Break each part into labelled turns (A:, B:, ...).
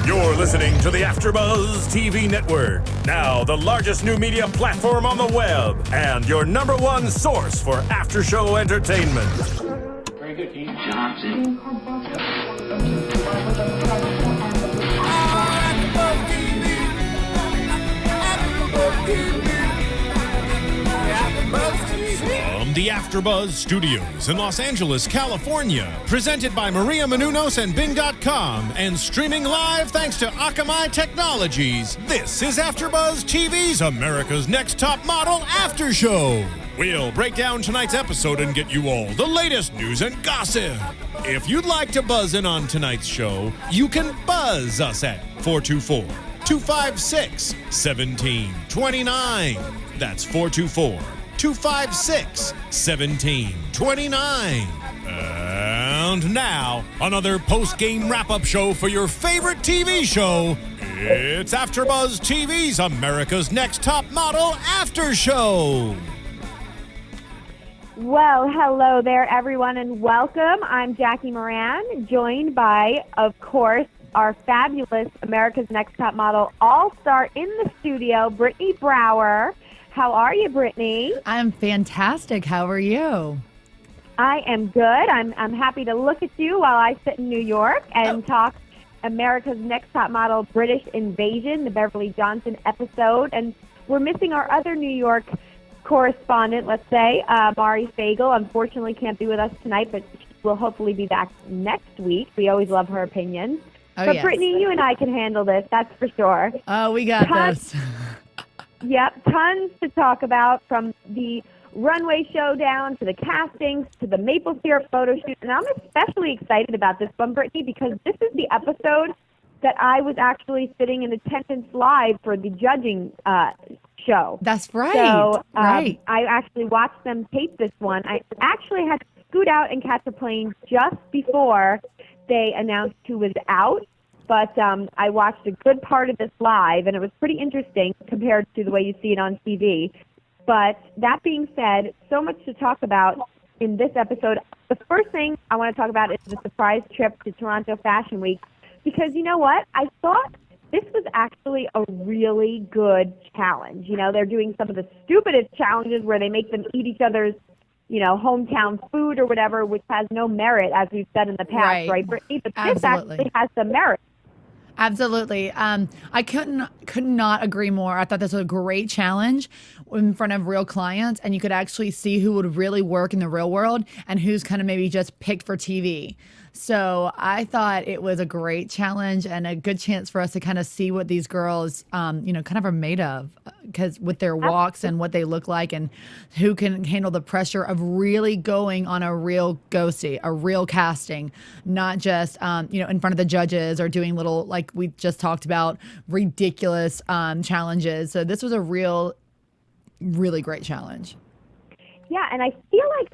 A: You're listening to the AfterBuzz TV network, now the largest new media platform on the web, and your number one source for after-show entertainment.
B: Very good, Team Johnson.
C: From the AfterBuzz Studios in Los Angeles, California, presented by Maria Menounos and Bing.com, and streaming live thanks to Akamai Technologies, this is AfterBuzz TV's America's Next Top Model After Show. We'll break down tonight's episode and get you all the latest news and gossip. If you'd like to buzz in on tonight's show, you can buzz us at 424-256-1729. That's 424-256-1729. And now, another post-game wrap-up show for your favorite TV show. It's AfterBuzz TV's America's Next Top Model After Show.
D: Well, hello there, everyone, and welcome. I'm Jackie Miranne, joined by, of course, our fabulous America's Next Top Model all-star in the studio, Brittany Brower. How are you, Brittany?
E: I'm fantastic. How are you?
D: I am good. I'm happy to look at you while I sit in New York and talk America's Next Top Model British Invasion, the Beverly Johnson episode. And we're missing our other New York correspondent, let's say, Mari Fagel. Unfortunately can't be with us tonight, but we'll hopefully be back next week. We always love her opinions. But yes. Brittany, you and I can handle this, that's for sure.
E: Oh, we got this.
D: Yep, tons to talk about, from the runway showdown to the castings to the maple syrup photo shoot. And I'm especially excited about this one, Brittany, because this is the episode that I was actually sitting in attendance live for the judging show.
E: That's right.
D: So
E: right.
D: I actually watched them tape this one. I actually had to scoot out and catch a plane just before they announced who was out. But I watched a good part of this live, and it was pretty interesting compared to the way you see it on TV. But that being said, so much to talk about in this episode. The first thing I want to talk about is the surprise trip to Toronto Fashion Week, because you know what? I thought this was actually a really good challenge. You know, they're doing some of the stupidest challenges where they make them eat each other's, you know, hometown food or whatever, which has no merit, as we've said in the past, right, Brittany? But this actually has some merit.
E: Absolutely. I could not agree more. I thought this was a great challenge in front of real clients, and you could actually see who would really work in the real world and who's kind of maybe just picked for TV. So I thought it was a great challenge and a good chance for us to kind of see what these girls, kind of are made of, because with their walks and what they look like, and who can handle the pressure of really going on a real go-see, a real casting, not just, in front of the judges or doing little, like we just talked about, ridiculous challenges. So this was a really great challenge.
D: Yeah, and I feel like,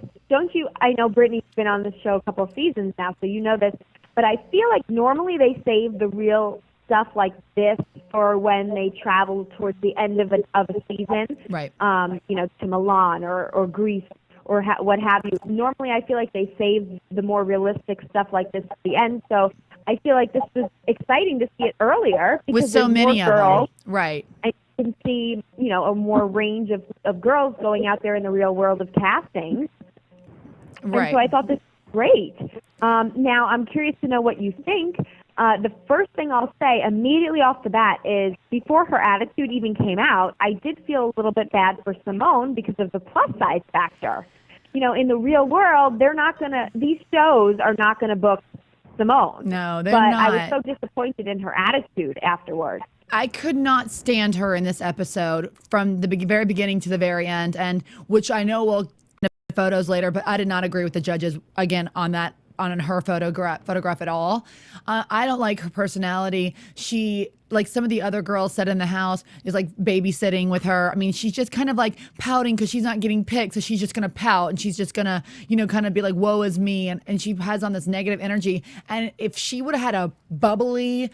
D: I know Brittany's been on this show a couple of seasons now, so you know this, but I feel like normally they save the real stuff like this for when they travel towards the end of a season,
E: right?
D: To Milan or Greece or what have you. Normally I feel like they save the more realistic stuff like this at the end, so I feel like this was exciting to see it earlier. Because
E: with so many of them, right.
D: And you can see, a more range of girls going out there in the real world of castings.
E: Right.
D: And so I thought this was great. Now, I'm curious to know what you think. The first thing I'll say immediately off the bat is, before her attitude even came out, I did feel a little bit bad for Simone because of the plus-size factor. In the real world, these shows are not going to book Simone.
E: No, they're
D: not.
E: not.
D: But I was so disappointed in her attitude afterwards.
E: I could not stand her in this episode from the very beginning to the very end, and which I know will photos later, but I did not agree with the judges again on her photograph at all. I don't like her personality. She like some of the other girls said in the house, is like babysitting with her. I mean, she's just kind of like pouting because she's not getting picked. So she's just going to pout and she's just going to, kind of be like, woe is me. And she has on this negative energy. And if she would have had a bubbly,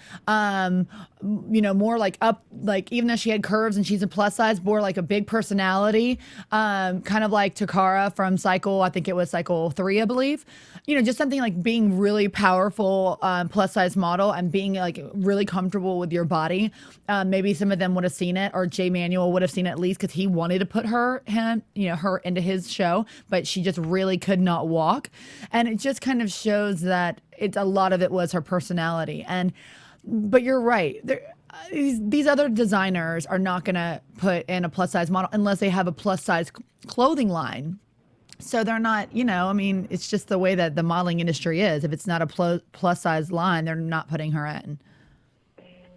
E: more like up, like even though she had curves and she's a plus size, more like a big personality, kind of like Takara from Cycle, I think it was Cycle 3, I believe. Just something like being really powerful plus size model and being like really comfortable with your body. Maybe some of them would have seen it, or Jay Manuel would have seen it at least because he wanted to put her into his show, but she just really could not walk. And it just kind of shows that a lot of it was her personality. But you're right. These other designers are not going to put in a plus size model unless they have a plus size clothing line. So they're not, it's just the way that the modeling industry is. If it's not a plus size line, they're not putting her in.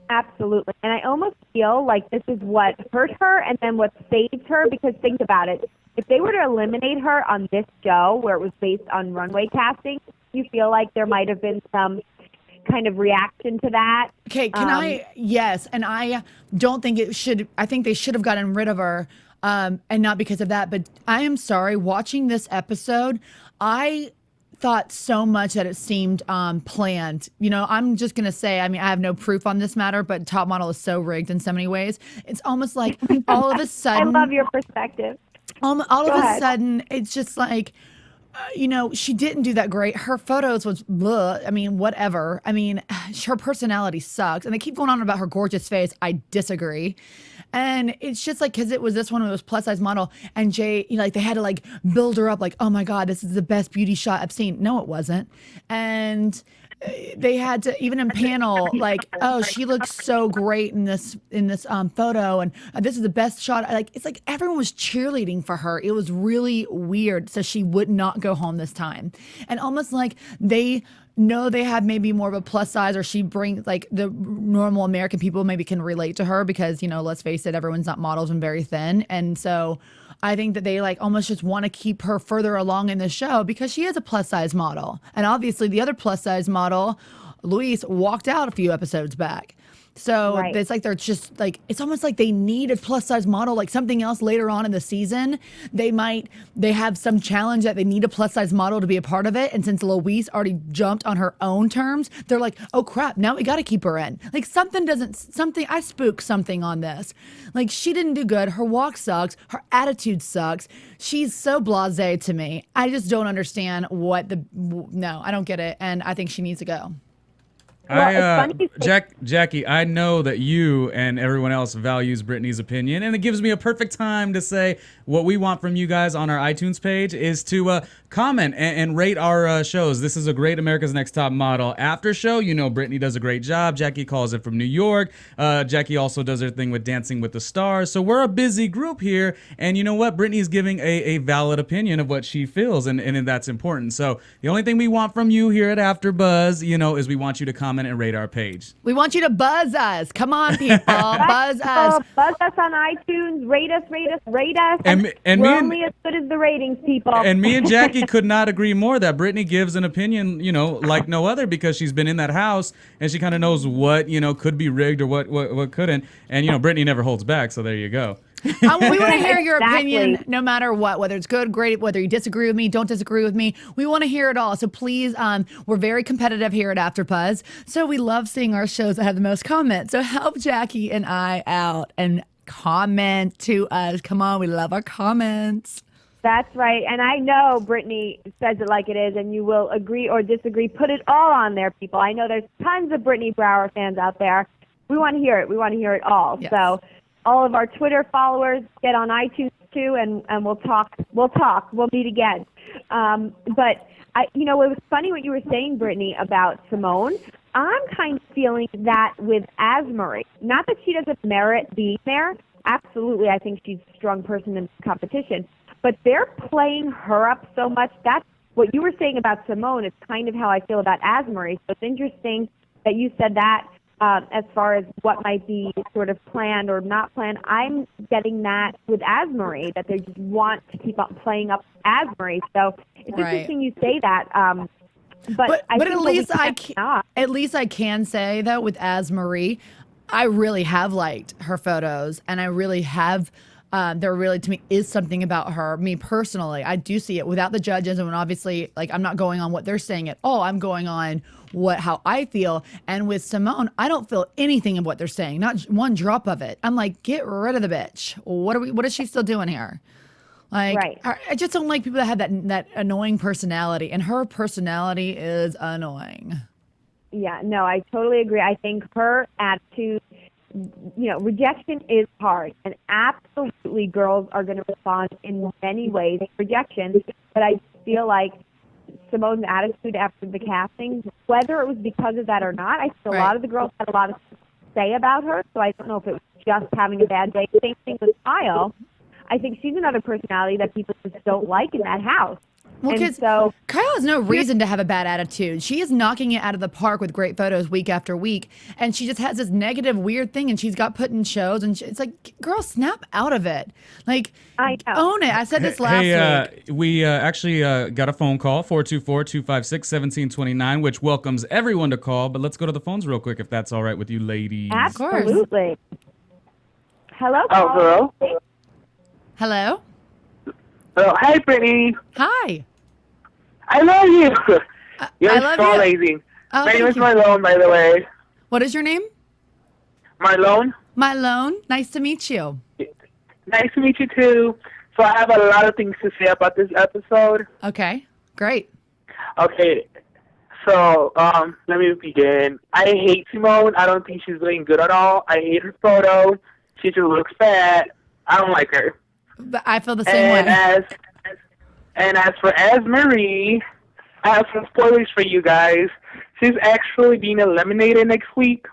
D: Absolutely. And I almost feel like this is what hurt her and then what saved her, because think about it. If they were to eliminate her on this show where it was based on runway casting, you feel like there might have been some kind of reaction to that.
E: Okay, yes. And I don't think I think they should have gotten rid of her. And not because of that, but I am sorry, watching this episode, I thought so much that it seemed planned. I'm just going to say, I have no proof on this matter, but Top Model is so rigged in so many ways. It's almost like all of a sudden.
D: I love your perspective.
E: All of a sudden, it's just like, she didn't do that great. Her photos was whatever. Her personality sucks. And they keep going on about her gorgeous face. I disagree. And it's just like, because it was this one, it was plus size model. And Jay, they had to like build her up like, oh my God, this is the best beauty shot I've seen. No, it wasn't. And they had to, even in panel, like, oh, she looks so great in this photo, and this is the best shot. It's like everyone was cheerleading for her. It was really weird. So she would not go home this time, and almost like they know they have maybe more of a plus size, or she brings like the normal American people maybe can relate to her because let's face it, everyone's not models and very thin, and so. I think that they like almost just want to keep her further along in the show because she is a plus size model. And obviously the other plus size model, Louise, walked out a few episodes back. So It's like they're just like, it's almost like they need a plus size model, like something else later on in the season. They have some challenge that they need a plus size model to be a part of it. And since Louise already jumped on her own terms, they're like, oh crap, now we got to keep her in. Like I spook something on this. Like she didn't do good. Her walk sucks. Her attitude sucks. She's so blasé to me. I just don't understand no, I don't get it. And I think she needs to go.
F: Jackie, I know that you and everyone else values Brittany's opinion, and it gives me a perfect time to say what we want from you guys on our iTunes page is to comment and rate our shows. This is a great America's Next Top Model after show. Brittany does a great job. Jackie calls it from New York. Jackie also does her thing with Dancing with the Stars. So we're a busy group here, and you know what? Brittany's giving a valid opinion of what she feels, and that's important. So the only thing we want from you here at AfterBuzz, is we want you to comment and rate our page.
E: We want you to buzz us. Come on, people. Buzz us.
D: Buzz us on iTunes. Rate us.
F: And
D: we're only as good as the ratings, people.
F: And me and Jackie could not agree more that Brittany gives an opinion, like no other, because she's been in that house and she kind of knows what, could be rigged or what couldn't. And, Brittany never holds back. So there you go.
E: We want to hear your opinion no matter what, whether it's good, great, whether you disagree with me, don't disagree with me. We want to hear it all. So please, we're very competitive here at AfterBuzz. So we love seeing our shows that have the most comments. So help Jackie and I out and comment to us. Come on, we love our comments.
D: That's right. And I know Brittany says it like it is, and you will agree or disagree. Put it all on there, people. I know there's tons of Brittany Brower fans out there. We want to hear it. We want to hear it all.
E: Yes.
D: So all of our Twitter followers, get on iTunes too, and we'll talk. We'll meet again. But it was funny what you were saying, Brittany, about Simone. I'm kind of feeling that with Asmarie. Not that she doesn't merit being there. Absolutely, I think she's a strong person in competition. But they're playing her up so much. That's what you were saying about Simone. It's kind of how I feel about Asmarie. So it's interesting that you said that. As far as what might be sort of planned or not planned, I'm getting that with Asmarie, that they just want to keep on playing up Asmarie. So it's interesting you say that. But
E: at least I can say though with Asmarie, I really have liked her photos, and I really have. There really, to me, is something about her. Me personally, I do see it without the judges, and when obviously, like, I'm not going on what they're saying at all. I'm going on how I feel. And with Simone, I don't feel anything of what they're saying, not one drop of it. I'm like, get rid of the bitch. What is she still doing here? Like,
D: Right.
E: I just don't like people that have that annoying personality, and her personality is annoying.
D: Yeah, no, I totally agree. I think her attitude, rejection is hard, and absolutely girls are going to respond in many ways to rejection. But I feel like Simone's attitude after the casting, whether it was because of that or not, I feel a lot of the girls had a lot to say about her. So I don't know if it was just having a bad day. Same thing with Kyle. I think she's another personality that people just don't like in that house.
E: Well, because Kyle has no reason to have a bad attitude. She is knocking it out of the park with great photos week after week, and she just has this negative, weird thing, and she's got put in shows, and it's like, girl, snap out of it. Like, own it. I said this last week.
F: We actually got a phone call, 424-256-1729, which welcomes everyone to call, but let's go to the phones real quick if that's all right with you ladies.
D: Absolutely. Hello,
G: hello.
E: Hello?
G: Oh, hi, Brittany.
E: Hi.
G: I love you. You're
E: I love
G: so
E: you.
G: amazing.
E: Oh,
G: My name is
E: you.
G: Marlone, by the way.
E: What is your name?
G: Marlone.
E: Marlone. Nice to meet you.
G: Nice to meet you, too. So I have a lot of things to say about this episode.
E: Okay, great.
G: Okay, so let me begin. I hate Simone. I don't think she's doing good at all. I hate her photo. She just looks fat. I don't like her.
E: But I feel the same way.
G: And as for Asmarie, I have some spoilers for you guys. She's actually being eliminated next week.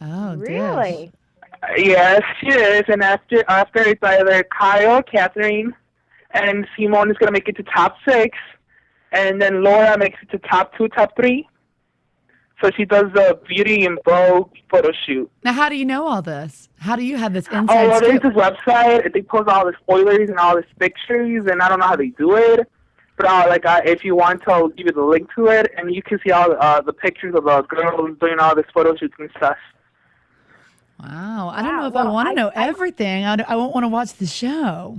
E: Oh,
D: really?
G: Yes, she is. And after it's either Kyle, Catherine, and Simone is going to make it to top 6. And then Laura makes it to top 2, top 3. So she does the Beauty and Vogue photo shoot.
E: Now, how do you know all this? How do you have this inside
G: well, there's
E: scoop?
G: this website. They post all the spoilers and all the pictures, and I don't know how they do it. But if you want to, I'll give you the link to it, and you can see all the pictures of the girls doing all this photo shoots and stuff.
E: Wow. I don't know if I want to know everything. I won't want to watch the show.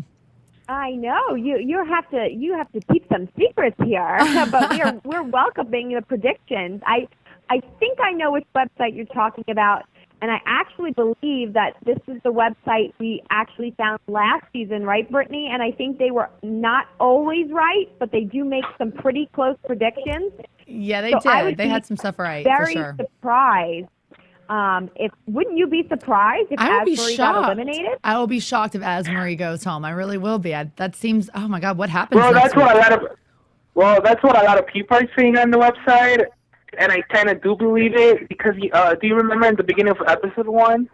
D: I know you have to keep some secrets here, but we're welcoming the predictions. I think I know which website you're talking about, and I actually believe that this is the website we actually found last season, right, Brittany? And I think they were not always right, but they do make some pretty close predictions.
E: Yeah, they
D: did.
E: They had some stuff right,
D: very
E: for sure.
D: Surprised. Wouldn't you be surprised if Asmarie got eliminated?
E: I will be shocked if Asmarie goes home. I really will be. That seems. Oh my God, what happens?
G: Well,
E: that's
G: what a lot of people are saying on the website. And I kind of do believe it because do you remember in the beginning of episode 1?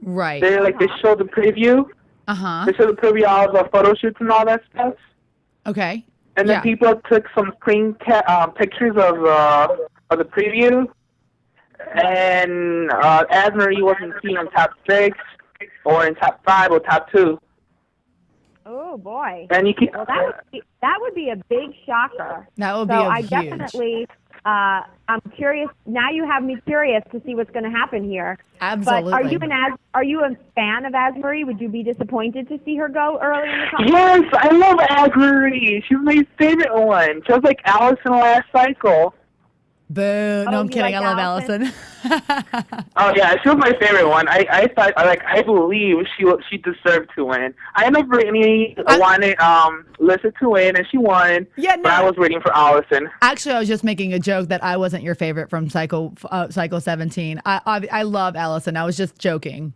E: Right.
G: They showed the preview. They showed the preview of all the photo shoots and all that stuff.
E: Okay.
G: And then people took some screen pictures of the preview, and Asmarie wasn't seen in top 6 or in top 5 or top 2.
D: Oh boy.
G: And you can.
D: Well, that would be a big shocker.
E: That would be
D: huge.
E: Definitely.
D: I'm curious. Now you have me curious to see what's going to happen here.
E: Absolutely.
D: But are you a fan of Asmarie? Would you be disappointed to see her go early in the competition?
G: Yes, I love Asmarie. She's my favorite one. Just like Allison last cycle.
E: Boo. No, I'm kidding.
D: Like
E: I love Allison.
G: Oh yeah, she was my favorite one. I thought I believe she deserved to win. I know Brittany wanted Lisa to win, and she won.
E: Yeah, no.
G: But I was waiting for Allison.
E: Actually, I was just making a joke that I wasn't your favorite from Cycle 17. I love Allison. I was just joking.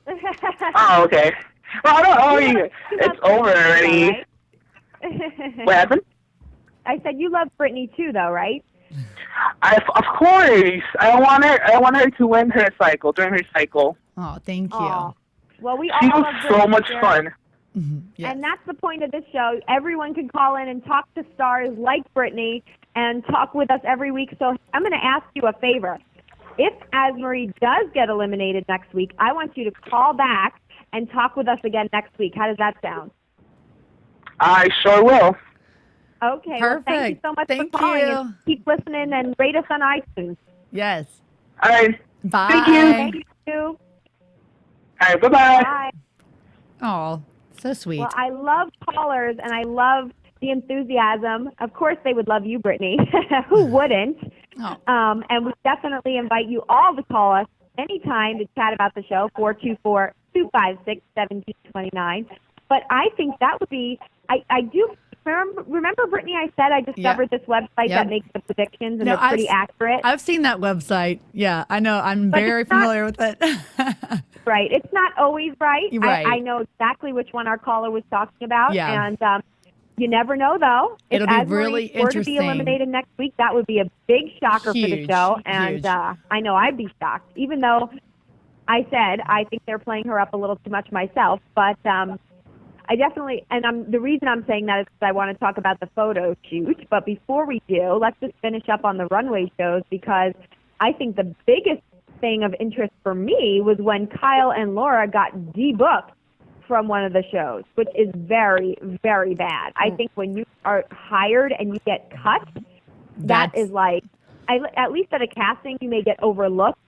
G: Oh, okay. Well, it's over already.
D: Right?
G: What happened?
D: I said you love Brittany too, though, right?
G: Of course. I want her to win her cycle during her cycle.
E: Oh, thank you.
D: Aw. Well, we
G: She
D: all
G: was
D: love
G: so
D: Brittany
G: much
D: here.
G: fun.
E: Yes.
D: And that's the point of this show. Everyone can call in and talk to stars like Brittany and talk with us every week. So I'm going to ask you a favor. If Asmarie does get eliminated next week, I want you to call back and talk with us again next week. How does that sound?
G: I sure will.
D: Okay.
E: Perfect.
D: Well, thank you so much
E: Thank
D: for calling.
E: you.
D: And keep listening and rate us on iTunes.
E: Yes.
G: All right.
E: Bye.
G: Thank you.
D: Thank you.
G: All right, bye-bye.
D: Bye.
E: Oh, so sweet.
D: Well, I love callers and I love the enthusiasm. Of course, they would love you, Brittany. Who wouldn't?
E: Oh.
D: And we definitely invite you all to call us anytime to chat about the show, 424-256-1729. But I think that would be, I do remember, Brittany, I said I discovered this website that makes the predictions and they're pretty accurate.
E: I've seen that website. Yeah, I know. I'm
D: But
E: very
D: it's not-
E: familiar with it.
D: Right. It's not always right.
E: Right.
D: I know exactly which one our caller was talking about.
E: Yeah.
D: And you never know, though. If
E: It'll be
D: Asmarie
E: really
D: were to
E: interesting.
D: be eliminated next week, that would be a big shocker for the
E: Huge,
D: show. And
E: huge.
D: I know I'd be shocked, even though I said I think they're playing her up a little too much myself. But I definitely, and the reason I'm saying that is because I want to talk about the photo shoot. But before we do, let's just finish up on the runway shows, because I think the biggest thing of interest for me was when Kyle and Laura got debooked from one of the shows, which is very, very bad. I think when you are hired and you get cut, that is like, at least at a casting, you may get overlooked.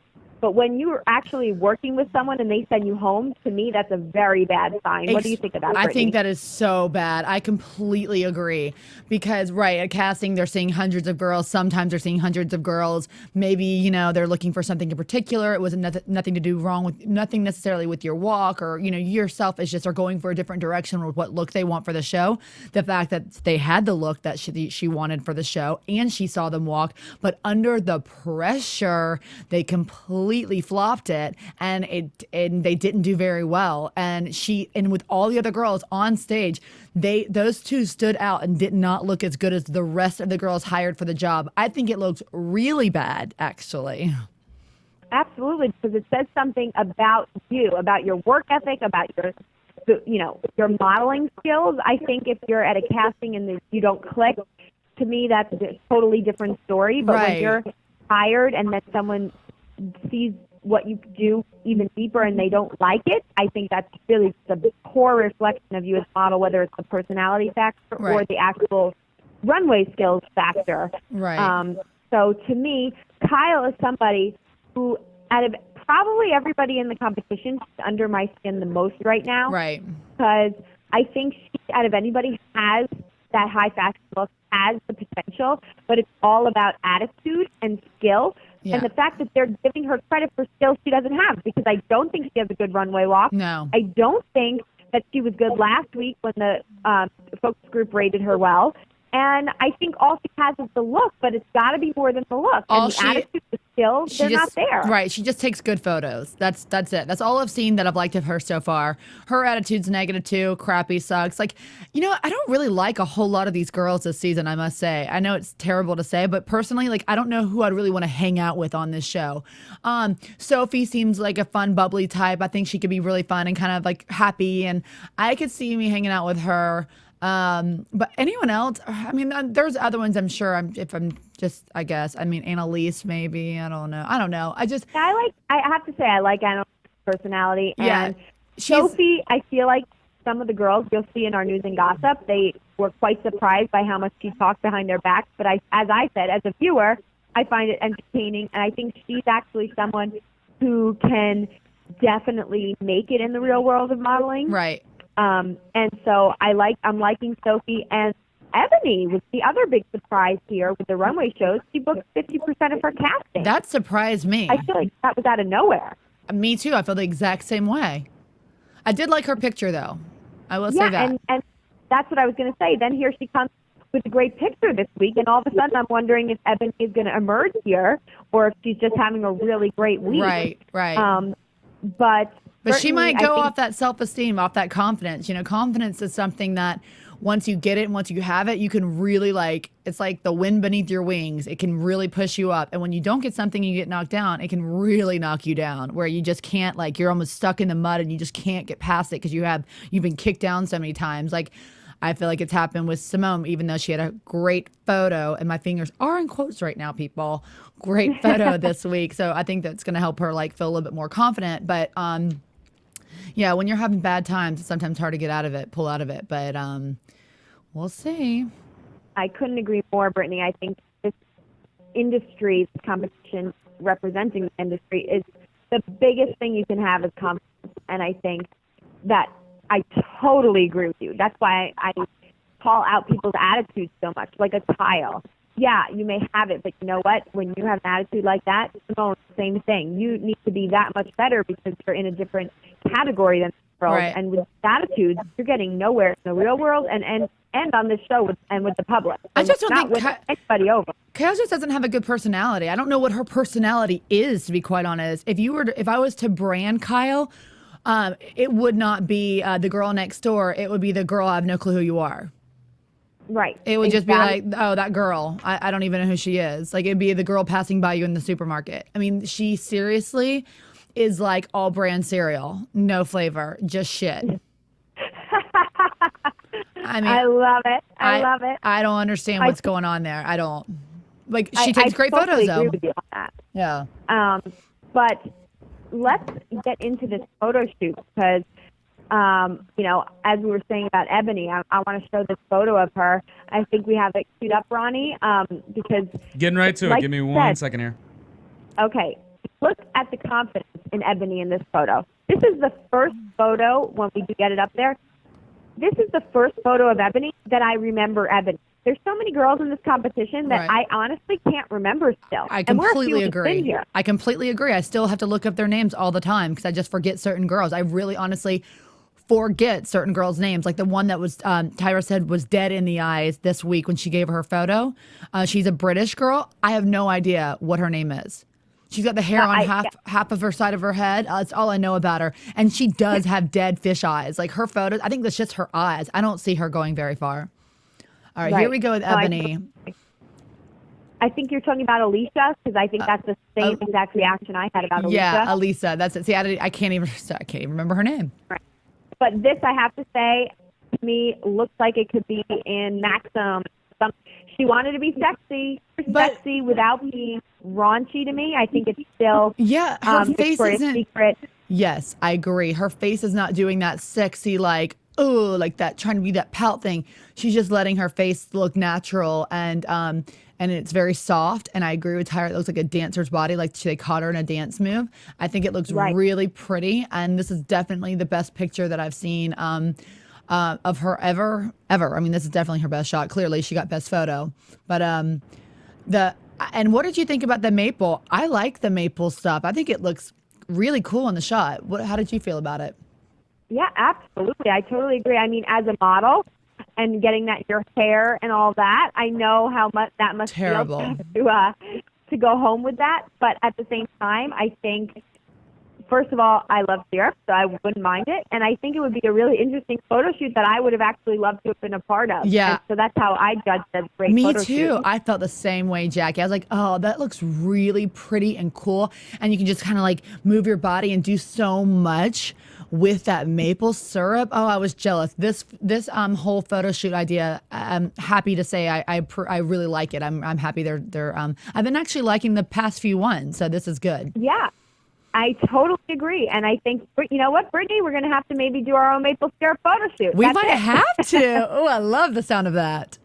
D: But when you are actually working with someone and they send you home, to me, that's a very bad sign. What do you think of that,
E: I
D: Brittany?
E: think that is so bad. I completely agree. Because, right, at casting, they're seeing hundreds of girls. Sometimes they're seeing hundreds of girls. Maybe, you know, they're looking for something in particular. It wasn't nothing to do wrong with, nothing necessarily with your walk, or, you know, yourself is just are going for a different direction with what look they want for the show. The fact that they had the look that she wanted for the show and she saw them walk, but under the pressure, they completely flopped it, and they didn't do very well. And with all the other girls on stage, those two stood out and did not look as good as the rest of the girls hired for the job. I think it looked really bad, actually.
D: Absolutely, because it says something about you, about your work ethic, about your modeling skills. I think if you're at a casting and you don't click, to me that's a totally different story. But
E: Right.
D: when you're hired and then someone sees what you do even deeper and they don't like it, I think that's really the core reflection of you as a model, whether it's the personality factor or
E: Right.
D: the actual runway skills factor.
E: Right.
D: So to me, Kyle is somebody who, out of probably everybody in the competition, she's under my skin the most right now.
E: Right.
D: Because I think she, out of anybody, has that high fashion look, has the potential, but it's all about attitude and skill.
E: Yeah.
D: And the fact that they're giving her credit for skills she doesn't have, because I don't think she has a good runway walk.
E: No.
D: I don't think that she was good last week when the focus group rated her well. And I think all she has is the look, but it's got to be more than the look. And the attitude, the skills, they're not there.
E: Right. She just takes good photos. That's it. That's all I've seen that I've liked of her so far. Her attitude's negative too. Crappy, sucks. Like, you know, I don't really like a whole lot of these girls this season, I must say. I know it's terrible to say, but personally, like, I don't know who I'd really want to hang out with on this show. Sophie seems like a fun, bubbly type. I think she could be really fun and kind of like happy, and I could see me hanging out with her. But anyone else? I mean, there's other ones. I'm sure. I guess. I mean, Annalise, maybe. I don't know. I
D: have to say, I like Anna's personality.
E: Yeah,
D: And Sophie, I feel like some of the girls you'll see in our news and gossip, they were quite surprised by how much she talked behind their backs. But as I said, as a viewer, I find it entertaining, and I think she's actually someone who can definitely make it in the real world of modeling.
E: Right.
D: And so I'm liking Sophie. And Ebony was the other big surprise here with the runway shows. She booked 50% of her casting.
E: That surprised me.
D: I feel like that was out of nowhere.
E: Me too. I feel the exact same way. I did like her picture, though. I will say that.
D: And that's what I was going to say. Then here she comes with a great picture this week, and all of a sudden I'm wondering if Ebony is going to emerge here or if she's just having a really great week.
E: Right. But she might go off that self-esteem, off that confidence. You know, confidence is something that once you get it and once you have it, you can really it's like the wind beneath your wings. It can really push you up. And when you don't get something, you get knocked down, it can really knock you down where you just can't, you're almost stuck in the mud and you just can't get past it because you've been kicked down so many times. I feel like it's happened with Simone, even though she had a great photo, and my fingers are in quotes right now, people. Great photo this week. So I think that's going to help her feel a little bit more confident. But yeah, when you're having bad times, it's sometimes hard to pull out of it. But we'll see.
D: I couldn't agree more, Brittany. I think this industry, this competition representing the industry is the biggest thing you can have is confidence. And I think that I totally agree with you. That's why I call out people's attitudes so much, like a tile. Yeah, you may have it, but you know what? When you have an attitude like that, Simone, same thing. You need to be that much better because you're in a different category than the world.
E: Right.
D: And with attitudes, you're getting nowhere in the real world and on this show with the public.
E: I just don't
D: not
E: think
D: with anybody over.
E: Kyle just doesn't have a good personality. I don't know what her personality is, to be quite honest. If I was to brand Kyle, it would not be the girl next door. It would be the girl I have no clue who you are.
D: Right.
E: It would just be like, oh, that girl. I don't even know who she is. Like, it'd be the girl passing by you in the supermarket. I mean, she seriously is like all brand cereal. No flavor. Just shit. I mean,
D: I love it. I love it.
E: I don't understand what's going on there. I don't. Like, she takes great
D: totally
E: photos,
D: agree
E: though.
D: with you on that.
E: Yeah.
D: But let's get into this photo shoot because, as we were saying about Ebony, I want to show this photo of her. I think we have it queued up, Ronnie, because...
F: Getting right to it.
D: like
F: Give me
D: you
F: 1
D: said-
F: second here.
D: Okay, look at the confidence in Ebony in this photo. This is the first photo, when we do get it up there, this is the first photo of Ebony that I remember Ebony. There's so many girls in this competition that
E: Right.
D: I honestly can't remember still.
E: I
D: And we're a
E: completely
D: few weeks in
E: agree.
D: here.
E: I completely agree. I still have to look up their names all the time because I just forget certain girls. I really honestly forget certain girls' names. Like the one that was Tyra said was dead in the eyes this week when she gave her photo. She's a British girl. I have no idea what her name is. She's got the hair on half of her side of her head. That's all I know about her. And she does have dead fish eyes. Like her photos, I think that's just her eyes. I don't see her going very far. All right, here we go with Ebony.
D: I think you're talking about Alicia because I think that's the same exact reaction I had about Alicia.
E: Yeah, Elisa. That's it. See, I can't even remember her name.
D: Right. But this, I have to say, to me, looks like it could be in Maxim. She wanted to be sexy without being raunchy to me. I think it's still
E: her face
D: Victoria's
E: isn't.
D: Secret.
E: Yes, I agree. Her face is not doing that sexy, like that, trying to be that pout thing. She's just letting her face look natural and it's very soft. And I agree with Tyra. It looks like a dancer's body, like they caught her in a dance move. I think it looks really pretty. And this is definitely the best picture that I've seen of her ever. I mean, this is definitely her best shot. Clearly, she got best photo. But and what did you think about the maple? I like the maple stuff. I think it looks really cool in the shot. How did you feel about it?
D: Yeah, absolutely. I totally agree. I mean, as a model and getting your hair and all that, I know how much that must
E: Terrible.
D: feel to go home with that. But at the same time, I think, first of all, I love syrup, so I wouldn't mind it. And I think it would be a really interesting photo shoot that I would have actually loved to have been a part of.
E: Yeah.
D: And so that's how I judged it as a great
E: Me
D: photo
E: too.
D: shoot.
E: I felt the same way, Jackie. I was like, oh, that looks really pretty and cool. And you can just kind of like move your body and do so much with that maple syrup. Oh, I was jealous. This whole photo shoot idea, I'm happy to say I really like it. I'm happy they're I've been actually liking the past few ones, so this is good.
D: Yeah. I totally agree. And I think, you know what, Brittany, we're going to have to maybe do our own maple syrup photo shoot.
E: We
D: That's
E: might
D: it.
E: have to. Oh, I love the sound of that.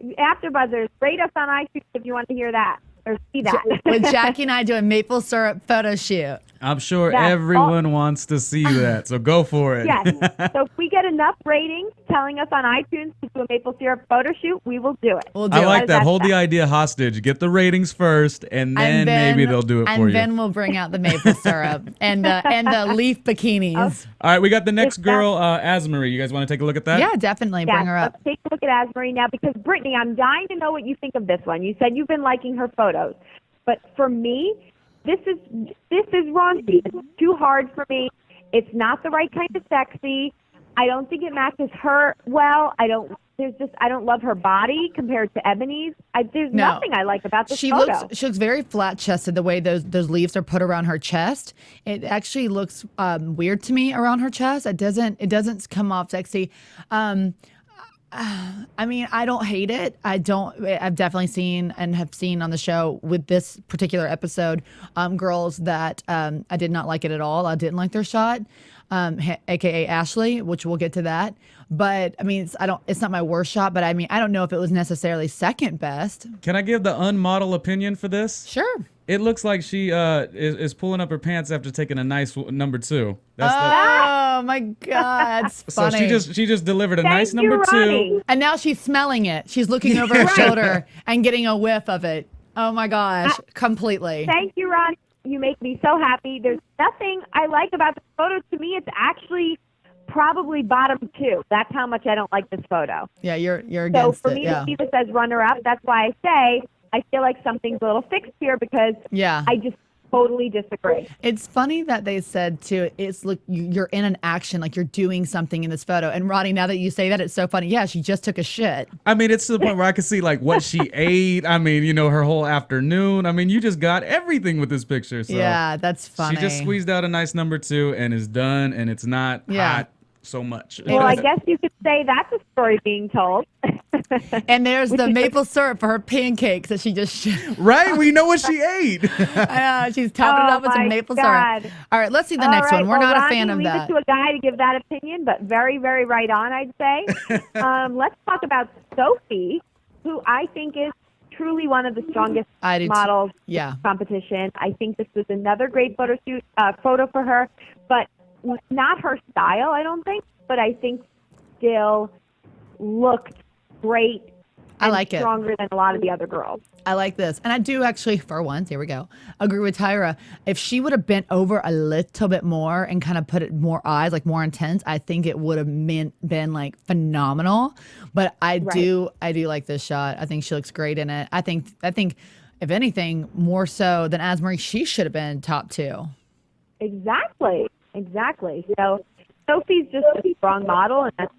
D: AfterBuzzers, rate us on iTunes if you want to hear that or see that.
E: With Jackie and I doing maple syrup photo shoot.
F: I'm sure
D: Yes.
F: everyone wants to see that, so go for it.
D: Yes. So if we get enough ratings telling us on iTunes to do a maple syrup photo shoot, we will do it.
E: We'll do
F: I
E: it.
F: like that. Hold the idea hostage. Get the ratings first, and then maybe they'll do it for you.
E: And then we'll bring out the maple syrup and the leaf bikinis.
F: All right, we got the next girl, Asmarie. You guys want to take a look at that?
E: Yeah, definitely.
D: Yes,
E: Bring her up.
D: let's take a look at Asmarie now because, Brittany, I'm dying to know what you think of this one. You said you've been liking her photos. But for me, this is raunchy. It's too hard for me. It's not the right kind of sexy. I don't think it matches her well. I don't love her body compared to Ebony's. There's nothing I like about this photo.
E: She looks very flat chested the way those leaves are put around her chest. It actually looks weird to me around her chest. It doesn't come off sexy. I mean, I don't hate it. I've definitely seen and have seen on the show with this particular episode, girls that I did not like it at all. I didn't like their shot. AKA Ashley, which we'll get to that. But I mean, it's not my worst shot, but I mean, I don't know if it was necessarily second best.
F: Can I give the unmodel opinion for this?
E: Sure.
F: It looks like she is pulling up her pants after taking a nice number 2.
E: Oh my God, it's
F: So
E: funny.
F: she just delivered a nice
D: Thank you,
F: number 2.
D: Ronnie.
E: And now she's smelling it. She's looking over her shoulder and getting a whiff of it. Oh my gosh, completely.
D: Thank you, Ron. You make me so happy. There's nothing I like about the photo. To me, it's actually probably bottom 2. That's how much I don't like this photo.
E: Yeah, you're
D: So
E: against
D: for
E: it.
D: me
E: Yeah.
D: to see this as runner-up, that's why I say I feel like something's a little fixed here because
E: Yeah.
D: I just totally disagree.
E: It's funny that they said too. It's look, you're in an action, like you're doing something in this photo. And Roddy, now that you say that, it's so funny. Yeah, she just took a shit.
F: I mean, it's to the point where I can see like what she ate. I mean, you know, her whole afternoon. I mean, you just got everything with this picture. So
E: Yeah, that's funny.
F: she just squeezed out a nice number 2 and is done, and it's not hot so much.
D: Well, I guess you could say that's a story being told.
E: And there's the maple syrup for her pancakes that she just
F: Right? We know what she ate.
E: she's topping it
D: Oh
E: up with some
D: my
E: maple
D: God.
E: syrup. All right, let's see the
D: All
E: next
D: right,
E: one. We're
D: well,
E: not a
D: Ronnie,
E: fan of
D: leave
E: that.
D: it to a guy to give that opinion, but very, very right on, I'd say. Let's talk about Sophie, who I think is truly one of the strongest
E: I do too.
D: models
E: Yeah.
D: in the competition. I think this was another great photo for her, but not her style, I don't think, but I think still looked great.
E: I
D: and
E: like it.
D: Stronger than a lot of the other girls.
E: I like this. And I do actually, for once, here we go, agree with Tyra. If she would have bent over a little bit more and kind of put it more eyes, like more intense, I think it would have been like phenomenal. But I do like this shot. I think she looks great in it. I think if anything, more so than Asmarie, she should have been top 2.
D: Exactly. So Sophie's just a strong model, and that's,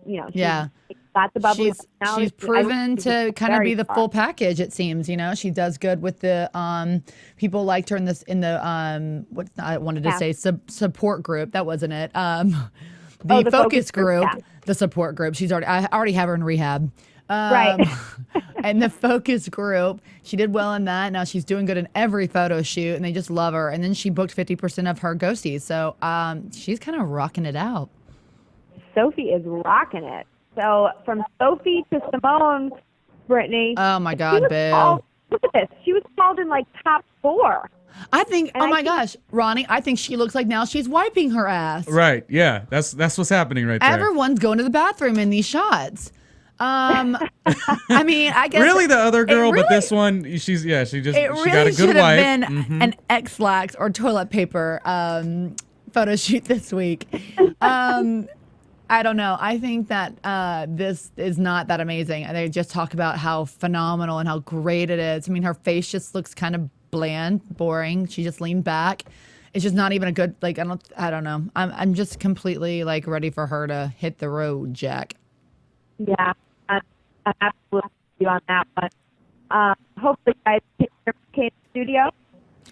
D: she's got the bubbly
E: She's
D: personality.
E: proven to kind of
D: very
E: be the
D: strong.
E: full package. It seems, she does good with the people liked her in the what I wanted to
D: Yeah.
E: say support group. That wasn't it. The
D: the
E: focus group,
D: yeah.
E: the support group. I already have her in rehab.
D: Right.
E: And the focus group, she did well in that. Now she's doing good in every photo shoot, and they just love her. And then she booked 50% of her ghosties, so she's kind of rocking it out.
D: Sophie is rocking it. So from Sophie to Simone, Brittany.
E: Oh my
D: she
E: God,
D: was
E: Bill.
D: called- Look at this. She was called in like top 4.
E: I think.
D: And
E: Oh
D: I
E: my
D: think-
E: gosh, Ronnie! I think she looks like now she's wiping her ass.
F: Right. Yeah. That's what's happening right there.
E: Everyone's going to the bathroom in these shots. I mean, I guess
F: Really, the other girl,
E: really-
F: but this one, she
E: it
F: got
E: really
F: a good
E: should
F: wife.
E: have been an X-Lax or toilet paper photo shoot this week. I don't know. I think that this is not that amazing. They just talk about how phenomenal and how great it is. I mean, her face just looks kind of bland, boring. She just leaned back. It's just not even a good, like, I don't know. I'm just completely like ready for her to hit the road, Jack.
D: Yeah, I'm absolutely with you on that one. Hopefully, guys can hear me in the studio.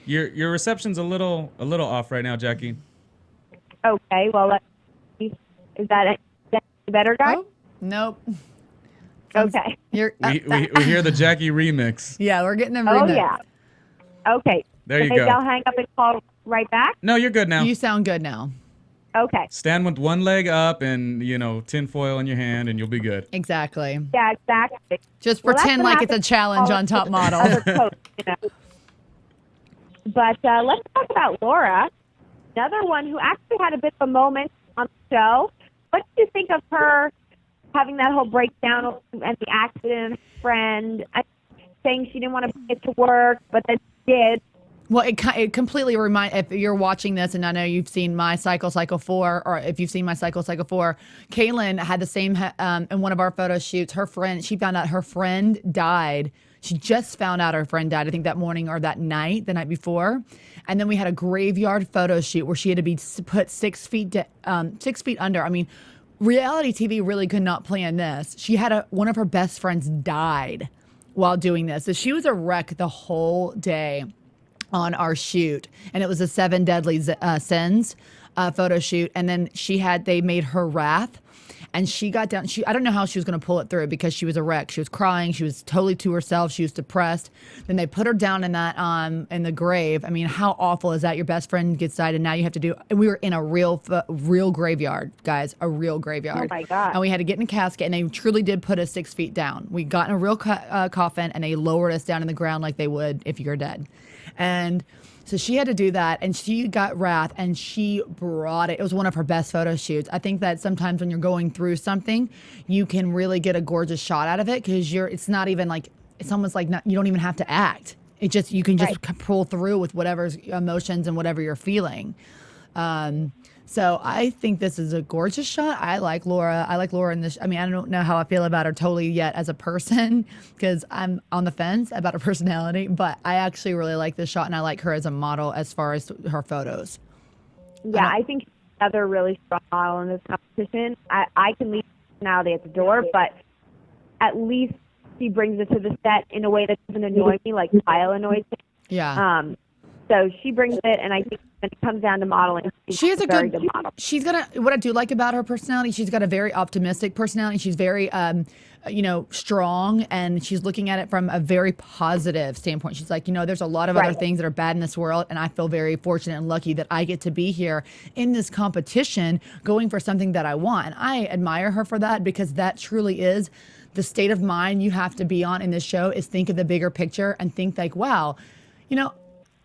F: Your reception's a little off right now, Jackie.
D: Okay, well, let's see. Is that better, guys?
E: Oh, nope.
D: Okay.
E: You're,
F: We hear the Jackie remix.
E: yeah, we're getting a
D: Oh,
E: remix.
D: yeah. Okay.
F: There you
D: Maybe
F: go.
D: I'll hang up and call right back.
F: No, you're good now.
E: You sound good now.
D: Okay.
F: Stand with one leg up and tinfoil in your hand, and you'll be good.
E: Exactly.
D: Yeah, exactly.
E: Just
D: Well, that's
E: pretend
D: what
E: like it's a
D: happens
E: challenge
D: to
E: on Top
D: the
E: Model.
D: other coach, But let's talk about Laura, another one who actually had a bit of a moment on the show. What did you think of her having that whole breakdown and the accident? Friend saying she didn't want to bring it to work, but then she did.
E: Well, it completely if you're watching this, and I know you've seen my Cycle 4, or if you've seen my Cycle 4, Kaylin had the same, in one of our photo shoots, she found out her friend died. She just found out her friend died, I think that morning or that night, the night before. And then we had a graveyard photo shoot where she had to be put 6 feet under. I mean, reality TV really could not plan this. She had one of her best friends died while doing this. So she was a wreck the whole day on our shoot, and it was a 7 Deadly Sins photo shoot. And then they made her wrath, And she got down. I don't know how she was going to pull it through because she was a wreck. She was crying. She was totally to herself. She was depressed. Then they put her down in that in the grave. I mean, how awful is that? Your best friend gets died, and now you have to do. And we were in a real graveyard, guys, a real graveyard.
D: Oh my God!
E: And we had to get in a casket, and they truly did put us 6 feet down. We got in a real coffin, and they lowered us down in the ground like they would if you're dead. And so she had to do that, and she got wrath, and she brought it. It was one of her best photo shoots. I think that sometimes when you're going through something, you can really get a gorgeous shot out of it because it's not even like, it's almost like you don't even have to act. You can just pull through with whatever's emotions and whatever you're feeling. So I think this is a gorgeous shot. I like Laura. In this. I mean, I don't know how I feel about her totally yet as a person because I'm on the fence about her personality, but I actually really like this shot and I like her as a model as far as her photos.
D: Yeah, I think she's another really strong model in this competition. I can leave personality at the door, but at least she brings it to the set in a way that doesn't annoy me like Kyle annoys me.
E: Yeah.
D: So she brings it, and I think when it comes down to modeling,
E: she is a
D: very
E: good
D: model.
E: She's what I do like about her personality, she's got a very optimistic personality. She's very, strong, and she's looking at it from a very positive standpoint. She's like, there's a lot of other things that are bad in this world, and I feel very fortunate and lucky that I get to be here in this competition going for something that I want. And I admire her for that because that truly is the state of mind you have to be on in this show is think of the bigger picture and think like, wow,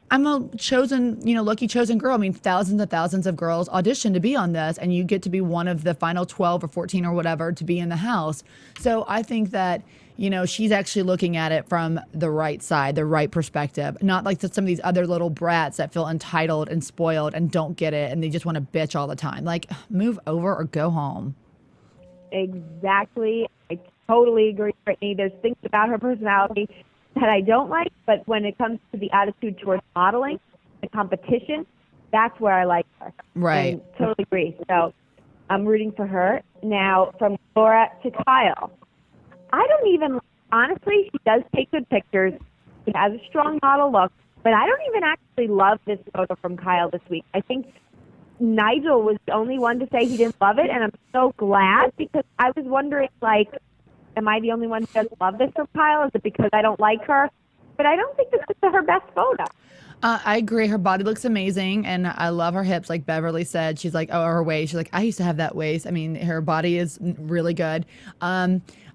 E: I'm a chosen, lucky chosen girl. I mean, thousands and thousands of girls audition to be on this, and you get to be one of the final 12 or 14 or whatever to be in the house. So I think that, she's actually looking at it from the right side, the right perspective, not like some of these other little brats that feel entitled and spoiled and don't get it, and they just want to bitch all the time. Like, move over or go home.
D: Exactly. I totally agree, Brittany. There's things about her personality that I don't like, but when it comes to the attitude towards modeling, the competition, that's where I like her.
E: Right.
D: And totally agree. So I'm rooting for her. Now, from Laura to Kyle. Honestly, she does take good pictures. She has a strong model look, but I don't even actually love this photo from Kyle this week. I think Nigel was the only one to say he didn't love it, and I'm so glad because I was wondering, am I the only one who doesn't love this from Kyle? Is it because I don't like her? But I don't think this is her best photo.
E: I agree. Her body looks amazing, and I love her hips. Like Beverly said, she's like, her waist. She's like, I used to have that waist. I mean, her body is really good.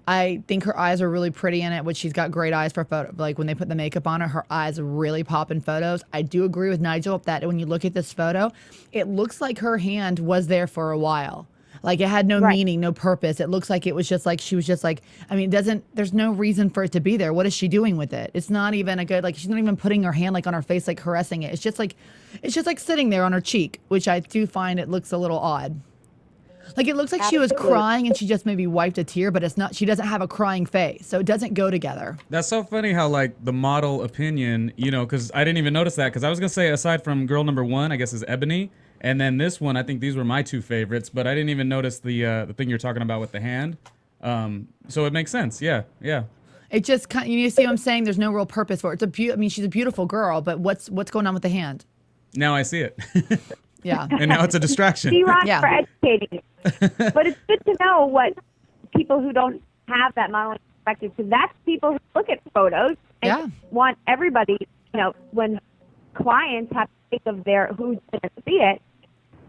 E: I think her eyes are really pretty in it, which she's got great eyes for photo. Like when they put the makeup on her eyes really pop in photos. I do agree with Nigel that when you look at this photo, it looks like her hand was there for a while. Like it had no meaning, no purpose. It looks like it was just like, she was just like, I mean, there's no reason for it to be there. What is she doing with it? It's not even a good, she's not even putting her hand on her face, caressing it. It's just like sitting there on her cheek, which I do find it looks a little odd. It looks like she was crying and she just maybe wiped a tear, but it's not, she doesn't have a crying face. So it doesn't go together.
F: That's so funny how the model opinion, because I didn't even notice that because I was going to say aside from girl number 1, I guess is Ebony. And then this one, I think these were my 2 favorites, but I didn't even notice the thing you're talking about with the hand. So it makes sense. Yeah.
E: It just you see what I'm saying? There's no real purpose for it. She's a beautiful girl, but what's going on with the hand?
F: Now I see it.
E: Yeah.
F: And now it's a distraction.
D: C-Rock for educating. But it's good to know what people who don't have that modeling perspective, because that's people who look at photos and want everybody, when clients have to think of who's going to see it,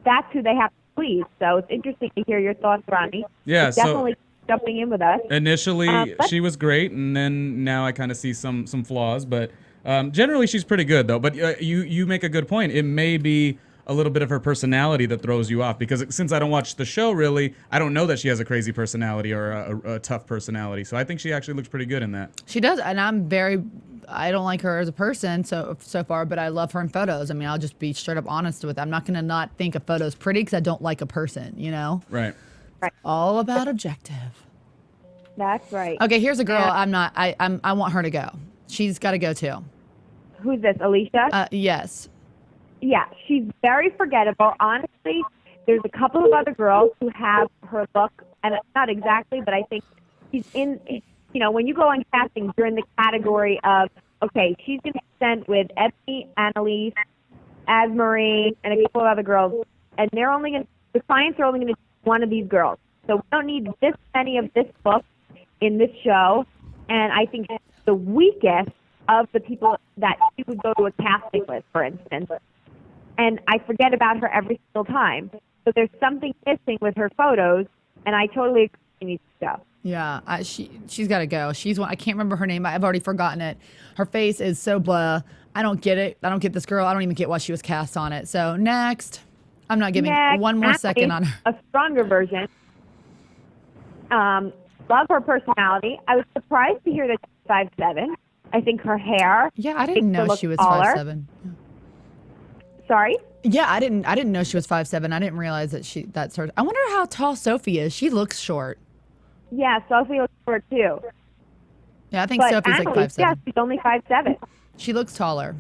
D: that's who they have to please. So it's interesting to hear your thoughts, Ronnie.
F: Yeah,
D: definitely jumping in with us.
F: Initially, she was great, and then now I kind of see some flaws, but generally she's pretty good, though. But you make a good point. It may be a little bit of her personality that throws you off, because since I don't watch the show, really, I don't know that she has a crazy personality or a tough personality. So I think she actually looks pretty good in that.
E: She does, and I don't like her as a person so far, but I love her in photos. I mean, I'll just be straight up honest with it. I'm not going to not think a photo's pretty because I don't like a person,
F: Right.
E: All about objective.
D: That's right.
E: Okay, here's a girl I want her to go. She's got to go too.
D: Who's this, Alicia?
E: Yes.
D: Yeah, she's very forgettable. Honestly, there's a couple of other girls who have her look, and not exactly, but I think she's in, when you go on casting, you're in the category of, okay, she's going to be sent with Ebony, Annalise, Asmarie, and a couple of other girls, and the clients are only going to one of these girls. So we don't need this many of this book in this show. And I think she's the weakest of the people that she would go to a casting with, for instance. And I forget about her every single time. So there's something missing with her photos, and I totally agree she needs to go.
E: Yeah, she's got to go. She's one. I can't remember her name. I've already forgotten it. Her face is so blah. I don't get it. I don't get this girl. I don't even get why she was cast on it. So next, I'm not giving one more second on her.
D: A stronger version. Love her personality. I was surprised to hear that she's 5'7". I think her hair.
E: Yeah, I didn't know she was 5'7".
D: Sorry?
E: Yeah, I didn't know she was 5'7". I didn't realize that that's her. I wonder how tall Sophie is. She looks short.
D: Yeah, Sophie looks short too.
E: Yeah, I think
D: But
E: Sophie's like
D: Annalise,
E: 5'7".
D: yeah, she's only 5'7".
E: She looks taller.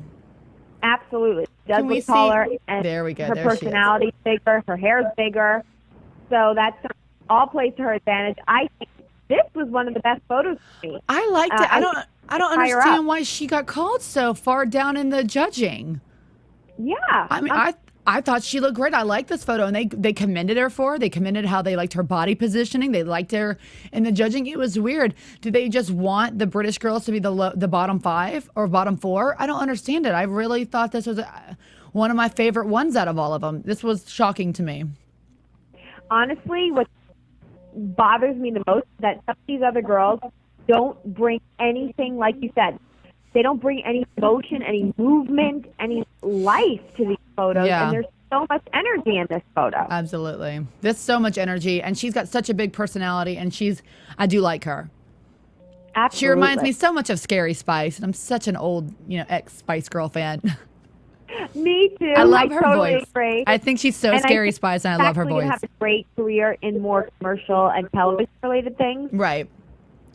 D: Absolutely. She does
E: Can we
D: look taller.
E: see-
D: And
E: There we go.
D: Her
E: There she is.
D: personality's bigger. Her hair's bigger. So that's all plays to her advantage. I think this was one of the best photos for me.
E: I liked it. I don't
D: higher
E: understand
D: up.
E: why she got called so far down in the judging.
D: Yeah.
E: I mean, I thought she looked great. I liked this photo, and they commended her for it. They commended how they liked her body positioning. They liked her in the judging. It was weird. Do they just want the British girls to be the bottom 5 or bottom 4? I don't understand it. I really thought this was one of my favorite ones out of all of them. This was shocking to me.
D: Honestly, what bothers me the most is that some of these other girls don't bring anything, like you said. They don't bring any emotion, any movement, any life to these photos.
E: Yeah.
D: And there's so much energy in this photo.
E: Absolutely. There's so much energy, and she's got such a big personality, and I do like her.
D: Absolutely.
E: She reminds me so much of Scary Spice, and I'm such an old, ex-Spice Girl fan.
D: Me too.
E: I love her
D: totally
E: voice.
D: agree.
E: I think she's so
D: And
E: Scary
D: think
E: Spice, and
D: she's
E: I love her
D: actually gonna
E: voice.
D: have a great career in more commercial and television-related things.
E: Right.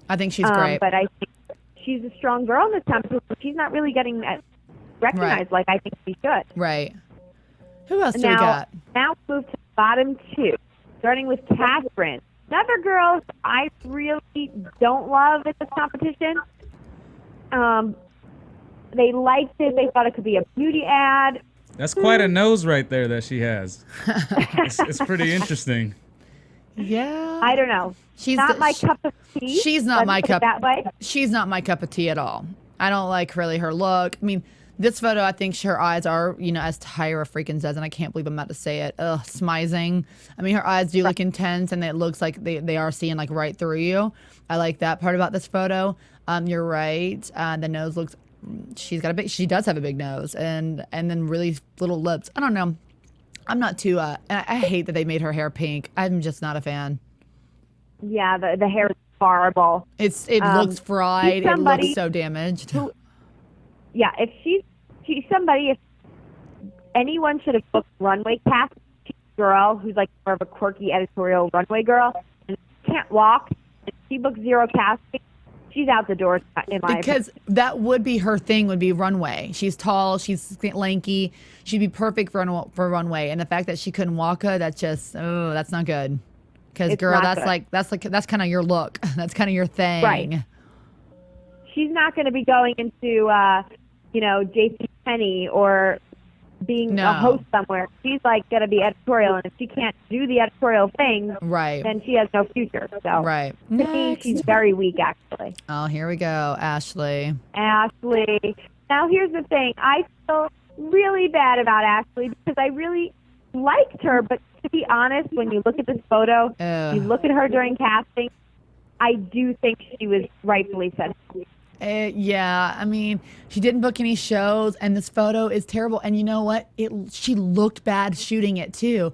E: I think she's great.
D: But I think she's a strong girl in this competition. She's not really getting recognized like I think she should.
E: Right. Who else do we
D: Now,
E: got?
D: now we move to the bottom 2, starting with Catherine. Another girl I really don't love in this competition. They liked it. They thought it could be a beauty ad.
F: That's quite a nose right there that she has. It's pretty interesting.
E: Yeah.
D: I don't know.
E: She's
D: Not my cup of tea.
E: She's not
D: let's
E: my
D: put it
E: cup.
D: that way.
E: She's not my cup of tea at all. I don't like really her look. I mean, this photo, I think her eyes are, as Tyra freaking says, and I can't believe I'm about to say it. Ugh, smizing. I mean, her eyes do look intense, and it looks like they are seeing like right through you. I like that part about this photo. You're right. The nose looks. She does have a big nose, and then really little lips. I don't know. I'm not too. I hate that they made her hair pink. I'm just not a fan.
D: Yeah, the hair is horrible.
E: It looks fried. It
D: somebody
E: looks so damaged.
D: Yeah, if she's somebody, if anyone should have booked runway cast, she's a girl who's like more of a quirky editorial runway girl and can't walk, and she books zero casting, she's out the door in my
E: Because that would be her thing, would be runway. She's tall, she's lanky, she'd be perfect for runway. And the fact that she couldn't walk her, that's just, that's not good. Because
D: It's
E: girl,
D: not
E: that's
D: good.
E: that's kind of your look. That's kind of your thing.
D: Right. She's not going to be going into, JCPenney or being
E: No.
D: a host somewhere. She's like going to be editorial, and if she can't do the editorial thing,
E: Right.
D: then she has no future. So
E: Right.
D: to me,
E: Next.
D: she's very weak, actually.
E: Oh, here we go, Ashley.
D: Ashley. Now, here's the thing. I feel really bad about Ashley because I really liked her, but to be honest, when you look at this photo, you look at her during casting, I do think she was rightfully sent.
E: Yeah, I mean, she didn't book any shows, and this photo is terrible. And you know what? She looked bad shooting it too.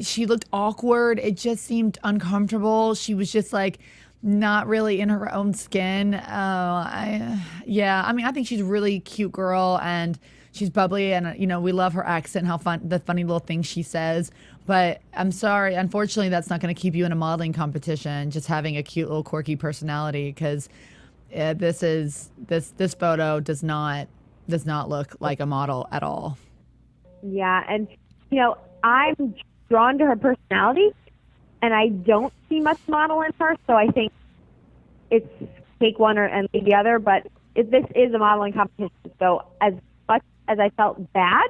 E: She looked awkward. It just seemed uncomfortable. She was just like not really in her own skin. I think she's a really cute girl, and she's bubbly, and we love her accent, the funny little things she says. But I'm sorry, unfortunately, that's not going to keep you in a modeling competition. Just having a cute little quirky personality, because this photo does not look like a model at all.
D: Yeah, and I'm drawn to her personality, and I don't see much model in her, so I think it's take one and leave the other. But this is a modeling competition, so as much as I felt bad,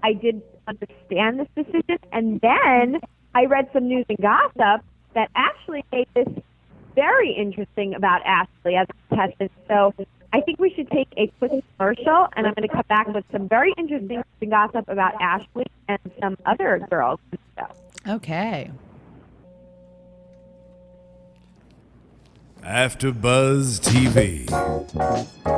D: I did understand this decision. And then I read some news and gossip that actually made this very interesting about Ashley as a contestant. So I think we should take a quick commercial, and I'm going to come back with some very interesting gossip about Ashley and some other girls and stuff.
E: Okay.
A: AfterBuzz TV.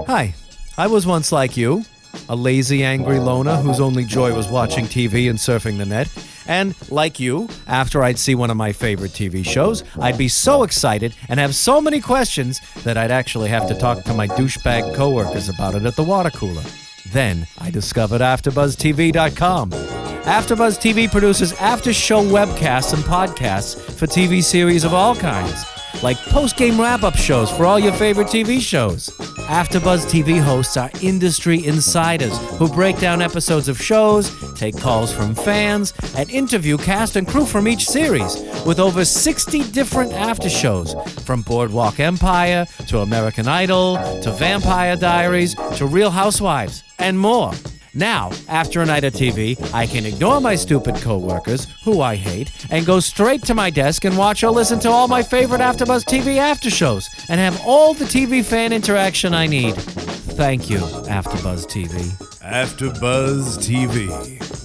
H: Hi, I was once like you, a lazy, angry loner whose only joy was watching TV and surfing the net. And, like you, after I'd see one of my favorite TV shows, I'd be so excited and have so many questions that I'd actually have to talk to my douchebag coworkers about it at the water cooler. Then I discovered AfterBuzzTV.com. AfterBuzz TV produces after-show webcasts and podcasts for TV series of all kinds, like post-game wrap-up shows for all your favorite TV shows. AfterBuzz TV hosts are industry insiders who break down episodes of shows, take calls from fans, and interview cast and crew from each series, with over 60 different after shows, from Boardwalk Empire to American Idol to Vampire Diaries to Real Housewives, and more. Now, after a night of TV, I can ignore my stupid coworkers, who I hate, and go straight to my desk and watch or listen to all my favorite AfterBuzz TV after shows, and have all the TV fan interaction I need. Thank you, AfterBuzz TV.
A: AfterBuzz TV.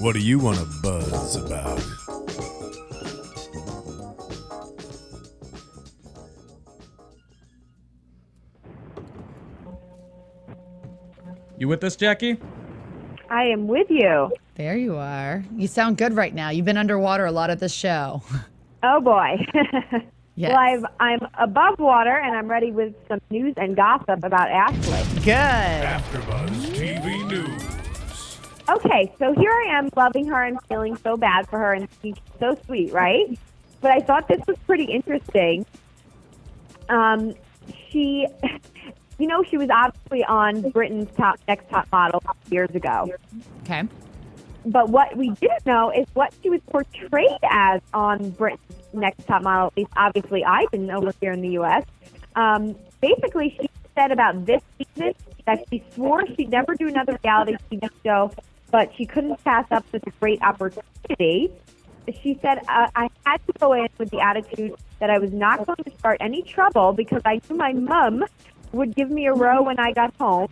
A: What do you want to buzz about?
F: You with us, Jackie?
D: I am with you.
E: There you are. You sound good right now. You've been underwater a lot at this show.
D: Oh, boy.
E: Yes.
D: Well, I'm above water, and I'm ready with some news and gossip about Ashley.
E: Good.
A: AfterBuzz TV News.
D: Okay, so here I am loving her and feeling so bad for her, and she's so sweet, right? But I thought this was pretty interesting. She... You know, she was obviously on Britain's Next Top Model years ago.
E: Okay.
D: But what we didn't know is what she was portrayed as on Britain's Next Top Model. At least, obviously, I didn't over here in the U.S. Basically, she said about this season that she swore she'd never do another reality TV show, but she couldn't pass up such a great opportunity. She said, I had to go in with the attitude that I was not going to start any trouble because I knew my mom would give me a row when I got home.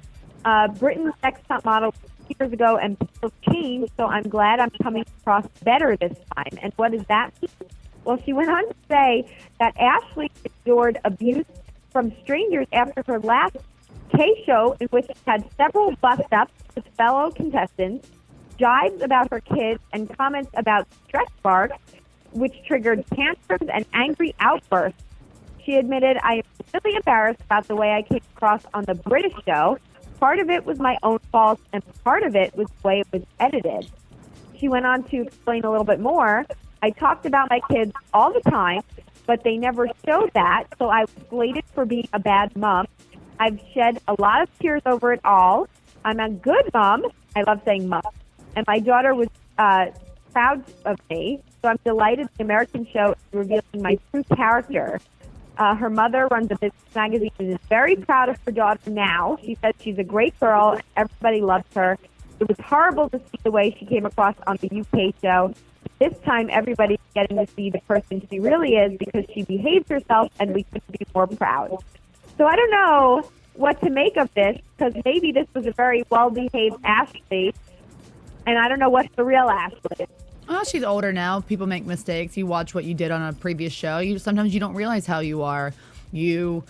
D: Britain's Next Top Model years ago, and people changed, so I'm glad I'm coming across better this time. And what does that mean? Well, she went on to say that Ashley endured abuse from strangers after her last K-show, in which she had several bust-ups with fellow contestants, jibes about her kids, and comments about stretch marks, which triggered tantrums and angry outbursts. She admitted, I am really embarrassed about the way I came across on the British show. Part of it was my own fault, and part of it was the way it was edited. She went on to explain a little bit more. I talked about my kids all the time, but they never showed that, so I was slated for being a bad mom. I've shed a lot of tears over it all. I'm a good mom. I love saying mom. And my daughter was proud of me, so I'm delighted the American show is revealing my true character. Her mother runs a business magazine and is very proud of her daughter now. She says she's a great girl and everybody loves her. It was horrible to see the way she came across on the UK show. This time, everybody's getting to see the person she really is because she behaves herself, and we couldn't be more proud. So I don't know what to make of this, because maybe this was a very well-behaved Ashley, and I don't know what's the real Ashley.
E: Oh, she's older now. People make mistakes. You watch what you did on a previous show. Sometimes you don't realize how you are. You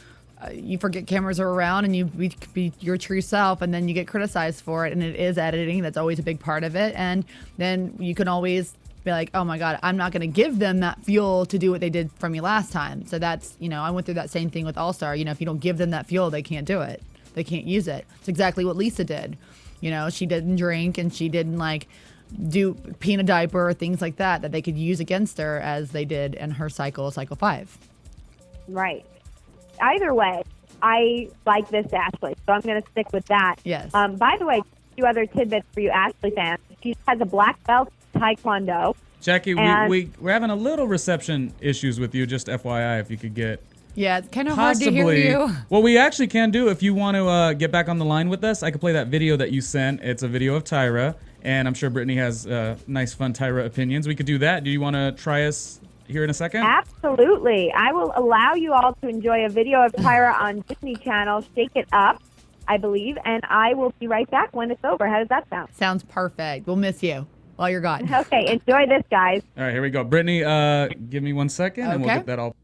E: forget cameras are around, and you be your true self, and then you get criticized for it. And it is editing. That's always a big part of it. And then you can always be like, oh my God, I'm not going to give them that fuel to do what they did for me last time. So that's, I went through that same thing with All Star. If you don't give them that fuel, they can't do it. They can't use it. It's exactly what Lisa did. She didn't drink, and she didn't do pee in a diaper or things like that they could use against her, as they did in her cycle 5.
D: Right. Either way, I like this Ashley, so I'm going to stick with that.
E: Yes.
D: By the way, 2 other tidbits for you Ashley fans. She has a black belt in Taekwondo.
F: Jackie, we're having a little reception issues with you, just FYI, if you could get...
E: Yeah, it's kind of hard to hear you.
F: What we actually can do, if you want to get back on the line with us, I could play that video that you sent. It's a video of Tyra, and I'm sure Brittany has nice, fun Tyra opinions. We could do that. Do you want to try us here in a second?
D: Absolutely. I will allow you all to enjoy a video of Tyra on Disney Channel, Shake It Up, I believe, and I will be right back when it's over. How does that sound?
E: Sounds perfect. We'll miss you while you're gone.
D: Okay, enjoy this, guys.
F: All right, here we go. Brittany, give me 1 second, and we'll
E: Okay.
F: get that all.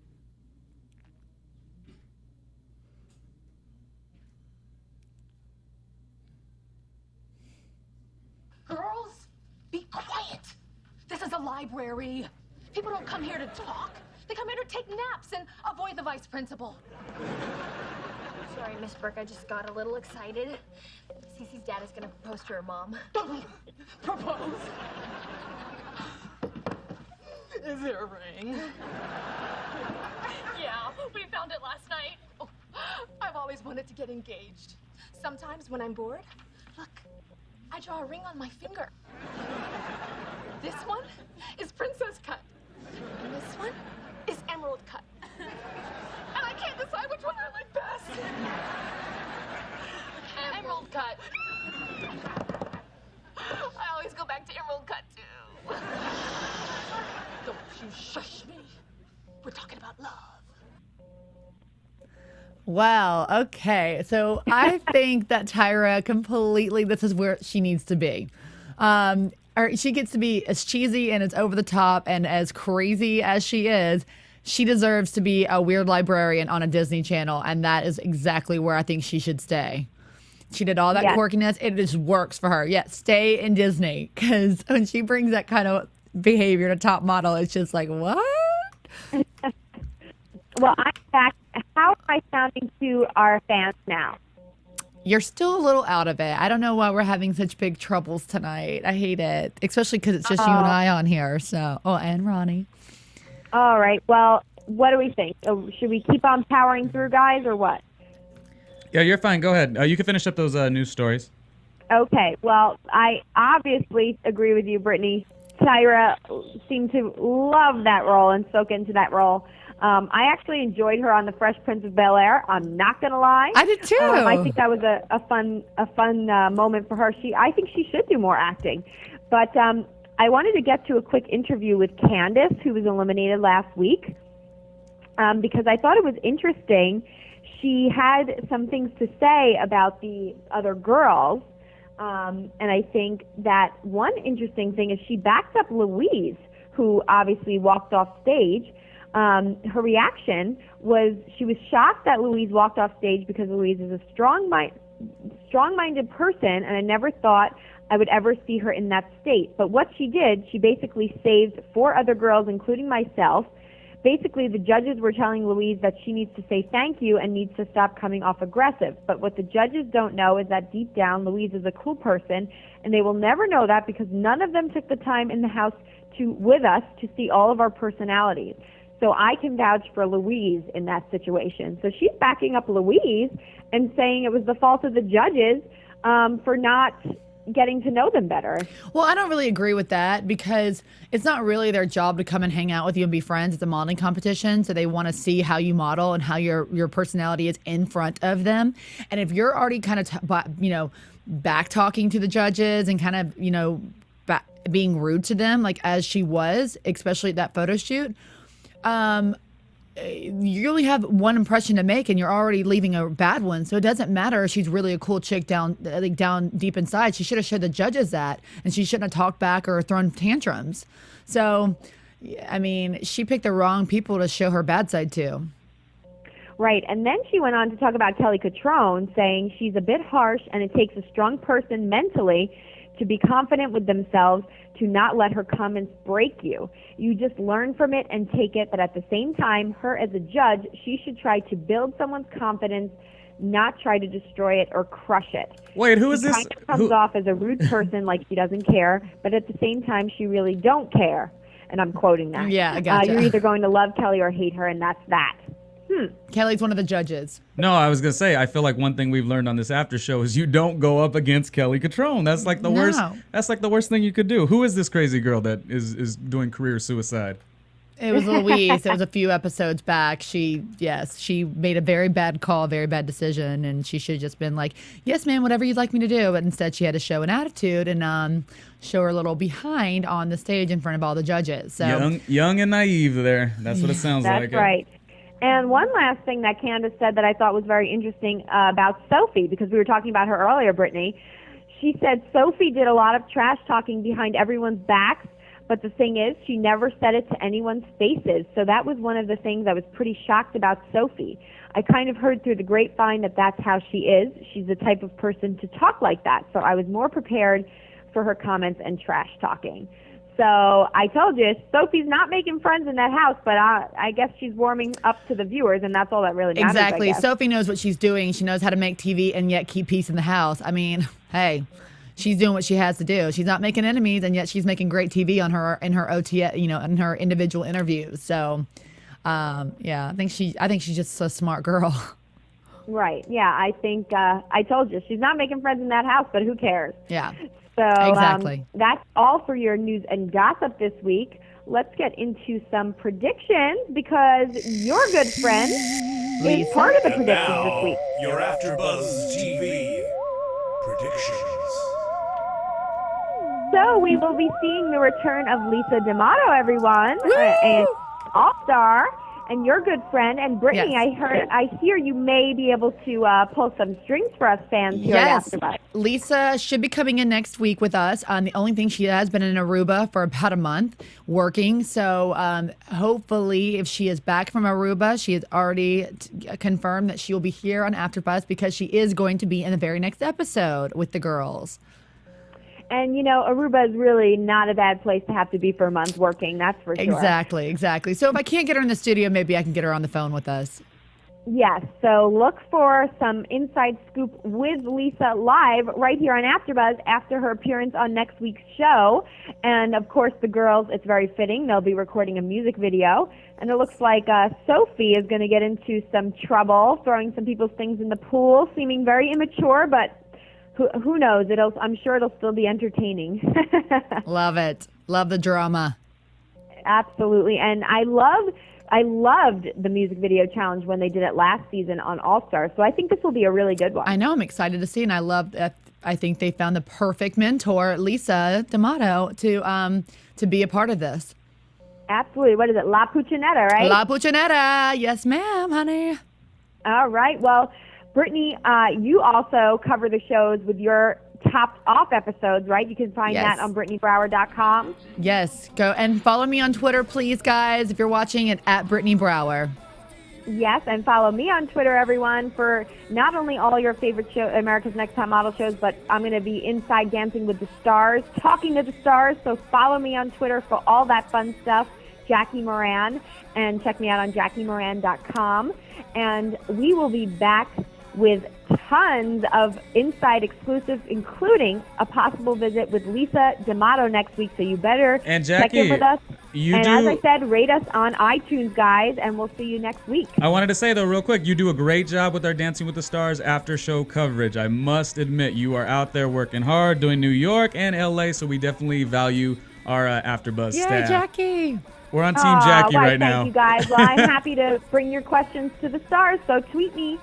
I: Girls, be quiet. This is a library. People don't come here to talk. They come here to take naps and avoid the vice principal.
J: Sorry, Miss Burke, I just got a little excited. Cece's dad is gonna propose to her mom.
I: Propose. Is there a ring? Yeah, we found it last night. Oh, I've always wanted to get engaged. Sometimes when I'm bored, look, I draw a ring on my finger. This one is princess cut. And this one is emerald cut. And I can't decide which one I like best. Emerald cut. I always go back to emerald cut too. Don't you shush me. We're talking about love.
E: Wow. Okay. So I think that Tyra completely, this is where she needs to be. Or she gets to be as cheesy and as over the top and as crazy as she is. She deserves to be a weird librarian on a Disney Channel, and that is exactly where I think she should stay. She did all that quirkiness. It just works for her. Yeah, stay in Disney, because when she brings that kind of behavior to top model, it's just like, what?
D: Well, I'm back. How am I sounding to our fans now?
E: You're still a little out of it. I don't know why we're having such big troubles tonight. I hate it, especially because it's just you and I on here. So, and Ronnie.
D: All right. Well, what do we think? Should we keep on powering through, guys, or what?
F: Yeah, you're fine. Go ahead. You can finish up those news stories.
D: Okay. Well, I obviously agree with you, Brittany. Tyra seemed to love that role and soak into that role. I actually enjoyed her on The Fresh Prince of Bel-Air. I'm not gonna lie.
E: I did too.
D: I think that was a fun moment for her. I think she should do more acting. But I wanted to get to a quick interview with Candace, who was eliminated last week, because I thought it was interesting. She had some things to say about the other girls, and I think that one interesting thing is she backed up Louise, who obviously walked off stage. Her reaction was she was shocked that Louise walked off stage because Louise is a strong-minded person, and I never thought I would ever see her in that state. But what she did, she basically saved 4 other girls, including myself. Basically, the judges were telling Louise that she needs to say thank you and needs to stop coming off aggressive. But what the judges don't know is that deep down, Louise is a cool person, and they will never know that because none of them took the time in the house with us to see all of our personalities. So I can vouch for Louise in that situation. So she's backing up Louise and saying it was the fault of the judges for not getting to know them better.
E: Well, I don't really agree with that because it's not really their job to come and hang out with you and be friends. It's a modeling competition, so they want to see how you model and how your personality is in front of them. And if you're already kind of, back talking to the judges and kind of, being rude to them, like as she was, especially at that photo shoot, you only have one impression to make and you're already leaving a bad one. So it doesn't matter if she's really a cool chick down deep inside. She should have showed the judges that, and she shouldn't have talked back or thrown tantrums. So, I mean, she picked the wrong people to show her bad side to.
D: Right. And then she went on to talk about Kelly Catrone, saying she's a bit harsh and it takes a strong person mentally to be confident with themselves, to not let her comments break you. You just learn from it and take it, but at the same time, her as a judge, she should try to build someone's confidence, not try to destroy it or crush it.
F: Wait, who is this?
D: She kind of comes off as a rude person, like she doesn't care, but at the same time, she really don't care. And I'm quoting that.
E: Yeah, I gotcha.
D: You're either going to love Kelly or hate her, and that's that.
E: Kelly's one of the judges.
F: No, I was gonna say, I feel like one thing we've learned on this after show is you don't go up against Kelly Catrone. That's like the worst. That's like the worst thing you could do. Who is this crazy girl that is doing career suicide?
E: It was Louise. It was a few episodes back. She made a very bad call, very bad decision, and she should have just been like, yes, ma'am, whatever you'd like me to do. But instead, she had to show an attitude and show her a little behind on the stage in front of all the judges. So
F: young and naive there. That's what it sounds like.
D: That's right. And one last thing that Candace said that I thought was very interesting about Sophie, because we were talking about her earlier, Brittany. She said Sophie did a lot of trash talking behind everyone's backs, but the thing is, she never said it to anyone's faces. So that was one of the things I was pretty shocked about Sophie. I kind of heard through the grapevine that that's how she is. She's the type of person to talk like that. So I was more prepared for her comments and trash talking. So I told you, Sophie's not making friends in that house, but I guess she's warming up to the viewers, and that's all that really matters.
E: Exactly. Sophie knows what she's doing. She knows how to make TV and yet keep peace in the house. I mean, hey, she's doing what she has to do. She's not making enemies, and yet she's making great TV in her OT, in her individual interviews. So, I think she's just a smart girl.
D: Right. Yeah, I think I told you, she's not making friends in that house, but who cares?
E: Yeah.
D: So
E: exactly.
D: That's all for your news and gossip this week. Let's get into some predictions, because your good friend is part of the predictions this week.
A: Your AfterBuzz TV predictions.
D: So we will be seeing the return of Lisa D'Amato, everyone, and All-Star, and your good friend. And Brittany,
E: Yes.
D: I hear you may be able to pull some strings for us fans here at AfterBuzz.
E: Lisa should be coming in next week with us. The only thing, she has been in Aruba for about a month working. So hopefully, if she is back from Aruba, she has already confirmed that she will be here on AfterBuzz, because she is going to be in the very next episode with the girls.
D: And, Aruba is really not a bad place to have to be for a month working, that's for sure.
E: Exactly. So if I can't get her in the studio, maybe I can get her on the phone with us.
D: Yes, so look for some inside scoop with Lisa live right here on AfterBuzz after her appearance on next week's show. And, of course, the girls, it's very fitting, they'll be recording a music video. And it looks like Sophie is going to get into some trouble, throwing some people's things in the pool, seeming very immature, but who knows? I'm sure it'll still be entertaining.
E: Love it. Love the drama.
D: Absolutely. And I loved the music video challenge when they did it last season on All Star. So I think this will be a really good one.
E: I know. I'm excited to see, and I think they found the perfect mentor, Lisa D'Amato, to be a part of this.
D: Absolutely. What is it? La Puccinetta, right?
E: La Puccinetta. Yes, ma'am, honey.
D: All right. Well, Brittany, you also cover the shows with your Topped Off episodes, right? You can find that on BrittanyBrower.com.
E: Yes. Go and follow me on Twitter, please, guys, if you're watching it, at Brittany Brower.
D: Yes, and follow me on Twitter, everyone, for not only all your favorite America's Next Top Model shows, but I'm going to be inside Dancing with the Stars, talking to the stars. So follow me on Twitter for all that fun stuff, Jackie Miranne, and check me out on JackieMiranne.com. And we will be back with tons of inside exclusives, including a possible visit with Lisa D'Amato next week. So you better check in with us. As I said, rate us on iTunes, guys, and we'll see you next week.
F: I wanted to say, though, real quick, you do a great job with our Dancing with the Stars after show coverage. I must admit, you are out there working hard, doing New York and LA, so we definitely value our AfterBuzz staff.
E: Yeah, Jackie.
F: We're on Team Jackie right now.
D: Thank you, guys. Well, I'm happy to bring your questions to the stars, so tweet me.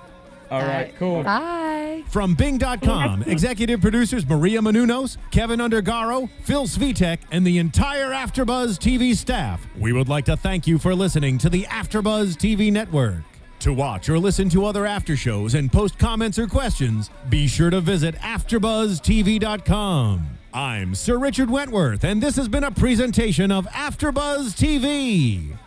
F: All right, cool.
E: Bye.
C: From Bing.com, executive producers Maria Menounos, Kevin Undergaro, Phil Svitek, and the entire AfterBuzz TV staff, we would like to thank you for listening to the AfterBuzz TV network. To watch or listen to other after shows and post comments or questions, be sure to visit AfterBuzzTV.com. I'm Sir Richard Wentworth, and this has been a presentation of AfterBuzz TV.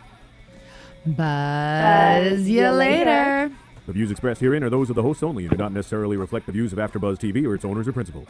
E: Buzz you later.
K: The views expressed herein are those of the hosts only and do not necessarily reflect the views of AfterBuzz TV or its owners or principals.